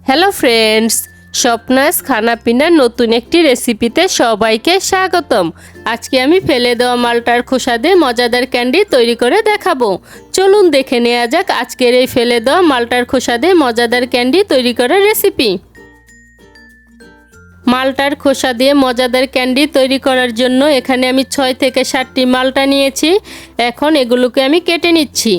Hello friends, স্বপ্নাস খানাপিনার নতুন একটি রেসিপিতে সবাইকে স্বাগতম। আজকে আমি ফেলে দেওয়া মালটার খোসা দিয়ে মজাদার ক্যান্ডি তৈরি করে দেখাবো। চলুন দেখে নেওয়া যাক আজকের এই ফেলে দেওয়া মালটার খোসা দিয়ে মজাদার ক্যান্ডি তৈরি করার রেসিপি। মালটার খোসা দিয়ে মজাদার ক্যান্ডি তৈরি করার জন্য এখানে আমি 6 থেকে 7টি মালটা নিয়েছি। এখন এগুলোকে আমি কেটে নিচ্ছি।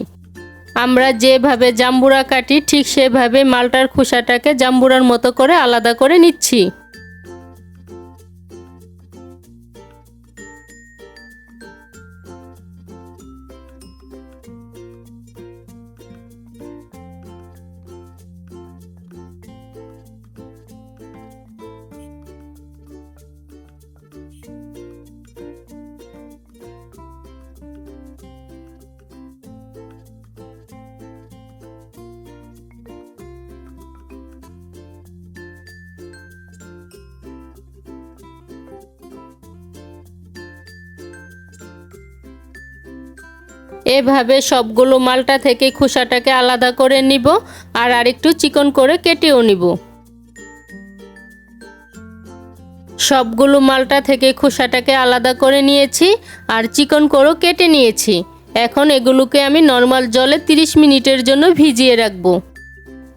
আমরা যেভাবে জাম্বুরা কাটি ঠিক সেভাবে মালটার খোসাটাকে জাম্বুরার মতো করে আলাদা করে নিচ্ছি। এভাবে সবগুলো মালটা থেকে খোসাটাকে আলাদা করে নিব আর আরেকটু চিকন করে কেটেও নিব। সবগুলো মালটা থেকে খোসাটাকে আলাদা করে নিয়েছি আর চিকন করে কেটে নিয়েছি। এখন এগুলোকে আমি নরমাল জলে 30 মিনিটের জন্য ভিজিয়ে রাখব।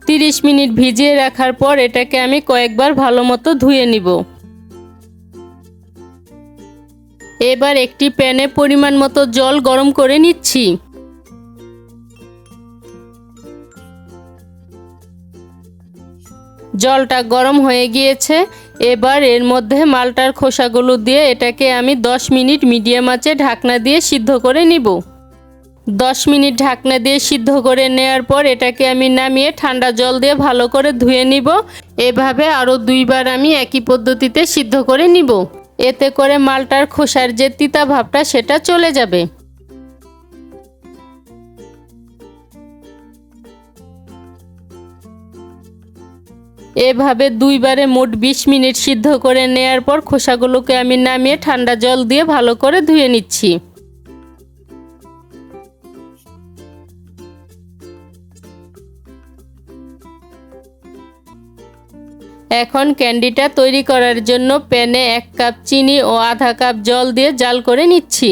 30 মিনিট ভিজিয়ে রাখার পর এটাকে আমি কয়েকবার ভালো মতো ধুয়ে নিব। এবার একটি প্যানে পরিমাণ মতো জল গরম করে নিচ্ছি। জলটা গরম হয়ে গিয়েছে। এবার এর মধ্যে মালটার খোসাগুলো দিয়ে এটাকে আমি 10 মিনিট মিডিয়াম আঁচে ঢাকনা দিয়ে সিদ্ধ করে নিব। 10 মিনিট ঢাকনা দিয়ে সিদ্ধ করে নেওয়ার পর এটাকে আমি নামিয়ে ঠান্ডা জল দিয়ে ভালো করে ধুয়ে নিব। এভাবে আরও 2বার আমি একই পদ্ধতিতে সিদ্ধ করে নিব। এতে করে মালটার খোসার যে তিতা ভাবটা সেটা চলে যাবে। এভাবে 2বারে মোট 20 মিনিট সিদ্ধ করে নেওয়ার পর খোসাগুলোকে আমি নামিয়ে ঠান্ডা জল দিয়ে ভালো করে ধুয়ে নিচ্ছি। এখন ক্যান্ডিটা তৈরি করার জন্য প্যানে 1 কাপ চিনি ও আধা কাপ জল দিয়ে জাল করে নিচ্ছি।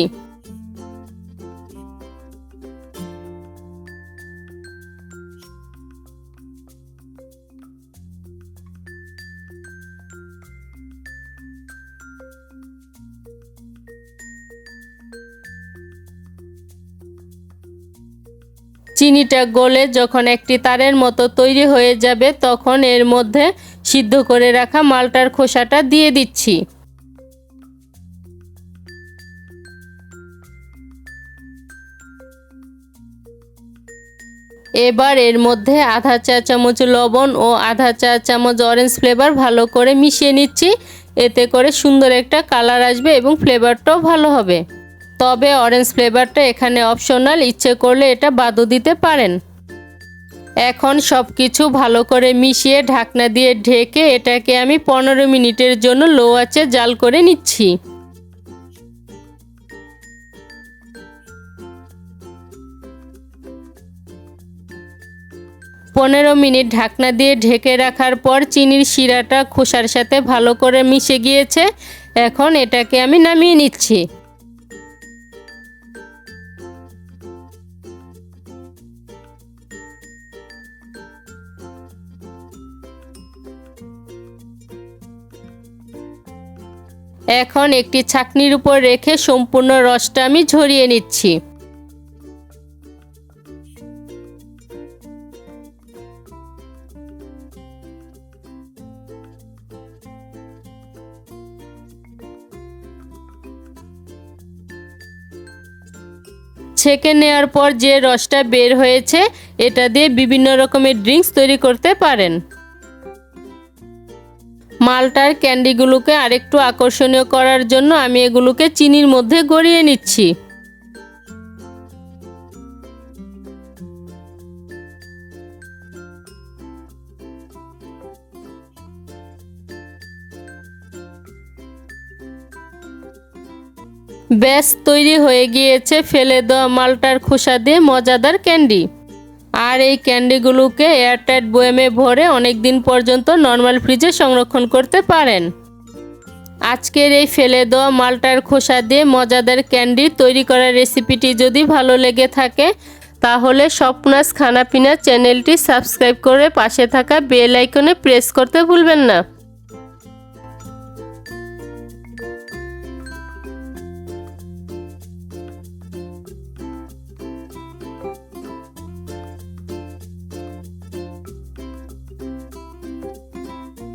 চিনিটা গলে যখন একটি তারের মতো তৈরি হয়ে যাবে তখন এর মধ্যে সিদ্ধ করে রাখা মালটার খোসাটা দিয়ে দিচ্ছি। এবার এর মধ্যে আধা চা চামচ লবণ ও আধা চা চামচ অরেঞ্জ ফ্লেভার ভালো করে মিশিয়ে নিচ্ছি। এতে করে সুন্দর একটা কালার আসবে এবং ফ্লেভারটাও ভালো হবে। তবে অরেঞ্জ ফ্লেভারটা এখানে অপশনাল, ইচ্ছে করলে এটা বাদও দিতে পারেন। এখন সব কিছু ভালো করে মিশিয়ে ঢাকনা দিয়ে ঢেকে এটাকে আমি 15 মিনিটের জন্য লো আঁচে জাল করে নিচ্ছি। 15 মিনিট ঢাকনা দিয়ে ঢেকে রাখার পর চিনির শিরাটা খোসার সাথে ভালো করে মিশে গিয়েছে। এখন এটাকে আমি নামিয়ে নিচ্ছি। এখন একটি ছাঁকনির উপর রেখে সম্পূর্ণ রসটা আমি ঝরিয়ে নিচ্ছি। ছেঁকে নেওয়ার পর যে রসটা বের হয়েছে এটা দিয়ে বিভিন্ন রকমের ড্রিঙ্কস তৈরি করতে পারেন। মালটার ক্যান্ডিগুলোকে আরেকটু আকর্ষণীয় করার জন্য আমি এগুলোকে চিনির মধ্যে গড়িয়ে নিচ্ছি। ব্যাস তৈরি হয়ে গিয়েছে ফেলে দেওয়া মালটার খোসা দিয়ে মজাদার ক্যান্ডি। আর এই ক্যান্ডিগুলোকে এয়ারটাইট বয়ামে ভরে অনেক দিন পর্যন্ত নর্মাল ফ্রিজে সংরক্ষণ করতে পারেন। আজকের এই ফেলে দেওয়া মালটার খোসা দিয়ে মজাদার ক্যান্ডি তৈরি করার রেসিপিটি যদি ভালো লেগে থাকে তাহলে স্বপ্নাস খানাপিনা চ্যানেলটি সাবস্ক্রাইব করে পাশে থাকা বেল আইকনে প্রেস করতে ভুলবেন না।